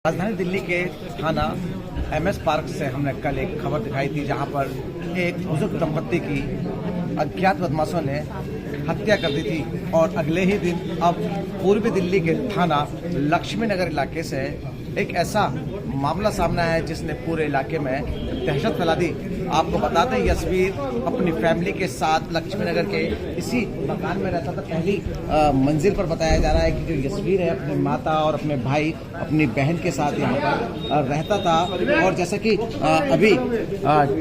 राजधानी दिल्ली के थाना MS पार्क से हमने कल एक खबर दिखाई थी, जहां पर एक बुजुर्ग दंपत्ति की अज्ञात बदमाशों ने हत्या कर दी थी। और अगले ही दिन अब पूर्वी दिल्ली के थाना लक्ष्मी नगर इलाके से एक ऐसा मामला सामने आया है जिसने पूरे इलाके में दहशत फैला दी। आपको बता दें, यशवीर अपनी फैमिली के साथ लक्ष्मी नगर के इसी मकान में रहता था। पहली मंजिल पर बताया जा रहा है कि जो यशवीर है अपनी माता और अपने भाई, अपनी बहन के साथ यहाँ पर रहता था। और जैसा कि अभी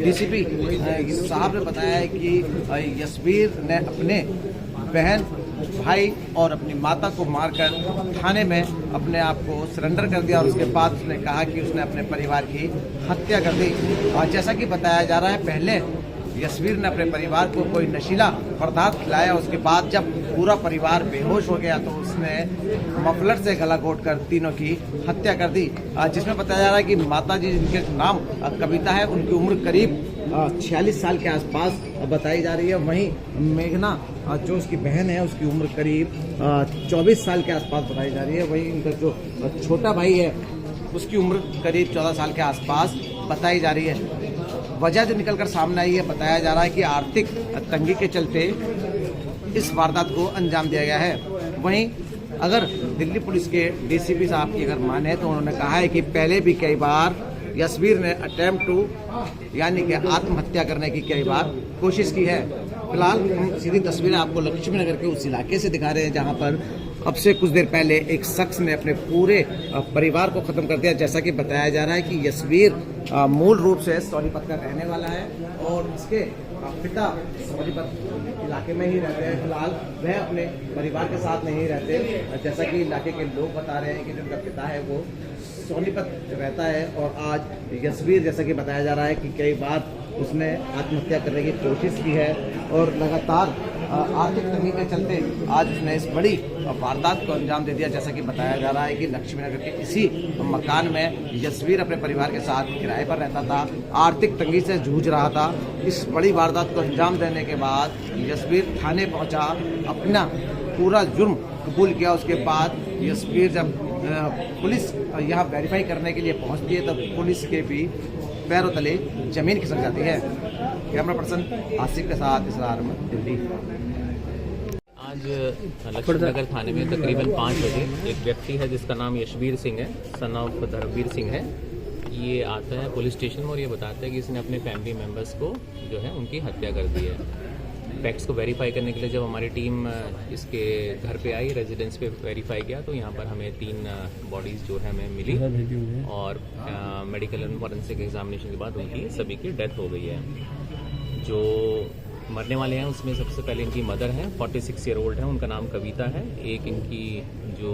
DCP साहब ने बताया है कि यशवीर ने अपने बहन, भाई और अपनी माता को मारकर थाने में अपने आप को सरेंडर कर दिया। और उसके बाद उसने कहा कि उसने अपने परिवार की हत्या कर दी। और जैसा कि बताया जा रहा है, पहले यशवीर ने अपने परिवार को कोई नशीला पदार्थ खिलाया। उसके बाद जब पूरा परिवार बेहोश हो गया तो उसने मफलर से गला घोंटकर तीनों की हत्या कर दी। जिसमें बताया जा रहा है कि माता जी, जिनके नाम कविता है, उनकी उम्र करीब 46 साल के आसपास बताई जा रही है। वहीं मेघना जो उसकी बहन है, उसकी उम्र करीब 24 साल के आसपास बताई जा रही है। वहीं उनका जो छोटा भाई है, उसकी उम्र करीब 14 साल के आसपास बताई जा रही है। वजह जो निकलकर सामने आई है, बताया जा रहा है कि आर्थिक तंगी के चलते इस वारदात को अंजाम दिया गया है। वहीं अगर दिल्ली पुलिस के DCP साहब की अगर माने तो उन्होंने कहा है कि पहले भी कई बार यशवीर ने अटेम्प्ट टू यानी कि आत्महत्या करने की कई बार कोशिश की है। फिलहाल हम सीधी तस्वीरें आपको लक्ष्मी नगर के उस इलाके से दिखा रहे हैं, जहां पर अब से कुछ देर पहले एक शख्स ने अपने पूरे परिवार को खत्म कर दिया। जैसा कि बताया जा रहा है कि यशवीर मूल रूप से सोनीपत का रहने वाला है और इसके पिता सोनीपत इलाके में ही रहते हैं। फिलहाल वह अपने परिवार के साथ नहीं रहते। जैसा कि इलाके के लोग बता रहे हैं कि जिनका पिता है वो सोनीपत रहता है। और आज यशवीर, जैसा कि बताया जा रहा है कि कई बार उसने आत्महत्या करने की कोशिश की है और लगातार आर्थिक तंगी के चलते आज उसने इस बड़ी वारदात को अंजाम दे दिया। जैसा कि बताया जा रहा है कि लक्ष्मी नगर के इसी मकान में यशवीर अपने परिवार के साथ किराए पर रहता था, आर्थिक तंगी से जूझ रहा था। इस बड़ी वारदात को अंजाम देने के बाद यशवीर थाने पहुंचा, अपना पूरा जुर्म कबूल किया। उसके बाद यशवीर जब पुलिस यहाँ वेरीफाई करने के लिए पहुंचती है, तब पुलिस के भी पैरों तले जमीन खिसक जाती है। कैमरा पर्सन आसिफ के साथ इसरार अहमद, दिल्ली। आज लक्ष्मी नगर थाने में तकरीबन 5 बजे एक व्यक्ति है जिसका नाम यशवीर सिंह है, सन ऑफ धर्मवीर सिंह है। ये आता है पुलिस स्टेशन में और ये बताता है कि इसने अपने फैमिली मेम्बर्स को जो है उनकी हत्या कर दी है। फैक्ट्स को वेरीफाई करने के लिए जब हमारी टीम इसके घर पे आई, रेजिडेंस पे वेरीफाई किया, तो यहाँ पर हमें 3 बॉडीज़ जो है हमें मिली और मेडिकल एंड फॉरेंसिक एग्जामिनेशन के बाद उनकी सभी की डेथ हो गई है। जो मरने वाले हैं उसमें सबसे पहले इनकी मदर हैं, 46 ईयर ओल्ड है, उनका नाम कविता है। एक इनकी जो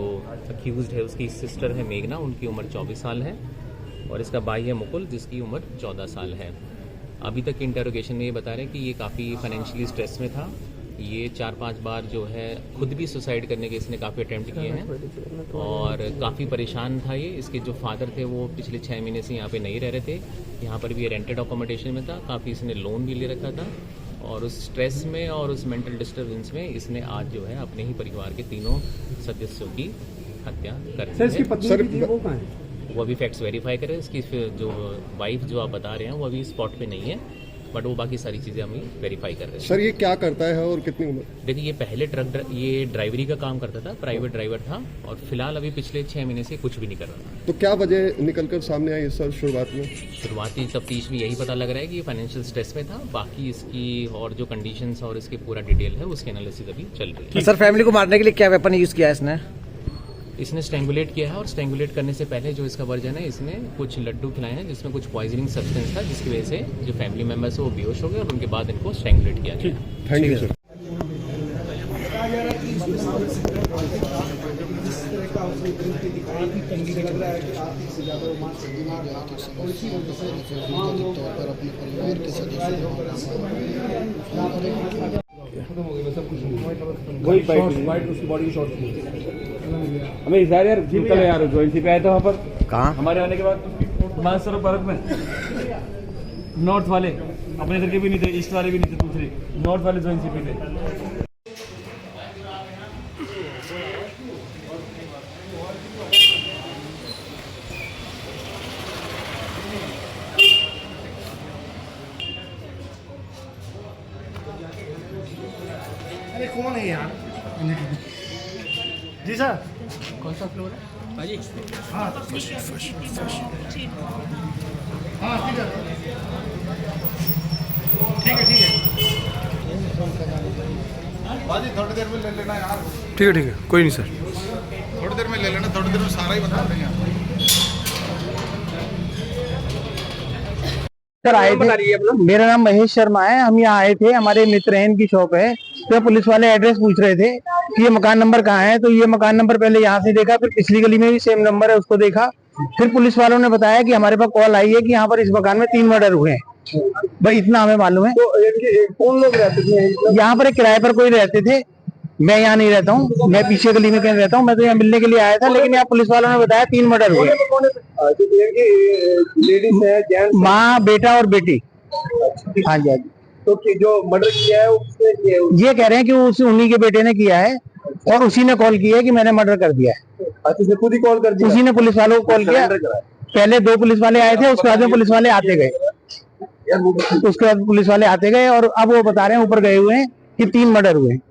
अक्यूज्ड है उसकी सिस्टर है मेघना, उनकी उम्र 24 साल है। और इसका भाई है मुकुल, जिसकी उम्र 14 साल है। अभी तक इंटरोगेशन में ये बता रहे हैं कि ये काफ़ी फाइनेंशियली स्ट्रेस में था। ये 4-5 बार जो है खुद भी सुसाइड करने के इसने काफ़ी अटेम्प्ट किए हैं और काफ़ी परेशान था ये। इसके जो फादर थे वो पिछले 6 महीने से यहाँ पे नहीं रह रहे थे। यहाँ पर भी ये रेंटेड अकोमोडेशन में था। काफ़ी इसने लोन भी ले रखा था और उस स्ट्रेस में और उस मेंटल डिस्टर्बेंस में इसने आज जो है अपने ही परिवार के 3 सदस्यों की हत्या कर दी है। वो अभी फैक्ट्स वेरीफाई करें। इसकी जो वाइफ जो आप बता रहे हैं वो अभी स्पॉट पे नहीं है, बट वो बाकी सारी चीज़ें हम वेरीफाई कर रहे हैं। सर, ये क्या करता है और कितनी उम्र? देखिए, ये पहले ये ड्राइवरी का काम करता था, प्राइवेट ड्राइवर था और फिलहाल अभी पिछले 6 महीने से कुछ भी नहीं कर रहा था। तो क्या वजह निकलकर सामने आई सर शुरुआत में? शुरुआती तफ्तीश में यही पता लग रहा है कि ये फाइनेंशियल स्ट्रेस में था। बाकी इसकी और जो कंडीशंस और इसके पूरा डिटेल है उसकी एनालिसिस अभी चल रही है। सर, फैमिली को मारने के लिए क्या वेपन यूज किया है इसने स्ट्रैंगुलेट किया है और स्ट्रैंगुलेट करने से पहले जो इसका वर्जन है, इसने कुछ लड्डू खिलाए हैं जिसमें कुछ पॉइजनिंग सब्सटेंस था, जिसकी वजह से जो फैमिली मेंबर्स है वो बेहोश हो गए और उनके बाद इनको स्ट्रैंगुलेट किया गया। Thank you sir. वही वाइट उसकी बॉडी की शॉर्ट हमें इधर यार निकले यार ज्वाइन पे आए थे वहाँ पर। कहाँ? हमारे आने के बाद मानसरोवर पार्क में नॉर्थ वाले अपने इधर के भी नहीं थे, ईस्ट वाले भी नहीं थे, दूसरे नॉर्थ वाले ज्वाइन पे थे। कौन है यार? जी सर, कौन सा फ्लोर है भाजी? हाँ हाँ ठीक है ठीक है बाजी थोड़ी देर में ले लेना यार, ठीक है कोई नहीं सर। थोड़ी देर में ले लेना, थोड़ी देर में सारा ही बता देंगे आपको। सर आए थे, मेरा नाम महेश शर्मा है। हम यहाँ आए थे, हमारे मित्र हैं, इनकी शॉप है। तो पुलिस वाले एड्रेस पूछ रहे थे कि ये मकान नंबर कहाँ है। तो ये मकान नंबर पहले यहाँ से देखा, फिर पिछली गली में भी सेम नंबर है, उसको देखा। फिर पुलिस वालों ने बताया कि हमारे पास कॉल आई है कि यहाँ पर इस मकान में 3 मर्डर हुए हैं। भाई इतना हमें मालूम है। तो कौन लोग रहते थे? यहाँ पर एक किराए पर कोई रहते थे, मैं यहाँ नहीं रहता हूँ, मैं पीछे गली में कहीं रहता हूँ। मैं तो यहाँ मिलने के लिए आया था, लेकिन यहाँ पुलिस वालों ने बताया 3 मर्डर हुए। लेडीज है, जेंट्स? माँ, बेटा और बेटी। हाँ जी हाँ जी। तो जो मर्डर किया है उसने किया है? ये कह रहे हैं कि उन्हीं के बेटे ने किया है और उसी ने कॉल किया है कि मैंने मर्डर कर दिया है। अच्छा, खुद ही कॉल कर दिया? उसी ने पुलिस वालों को कॉल किया। पहले 2 पुलिस वाले आए थे, उसके बाद में पुलिस वाले आते गए। उसके बाद पुलिस वाले आते गए और अब वो बता रहे हैं ऊपर गए हुए हैं कि 3 मर्डर हुए हैं।